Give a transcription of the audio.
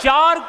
4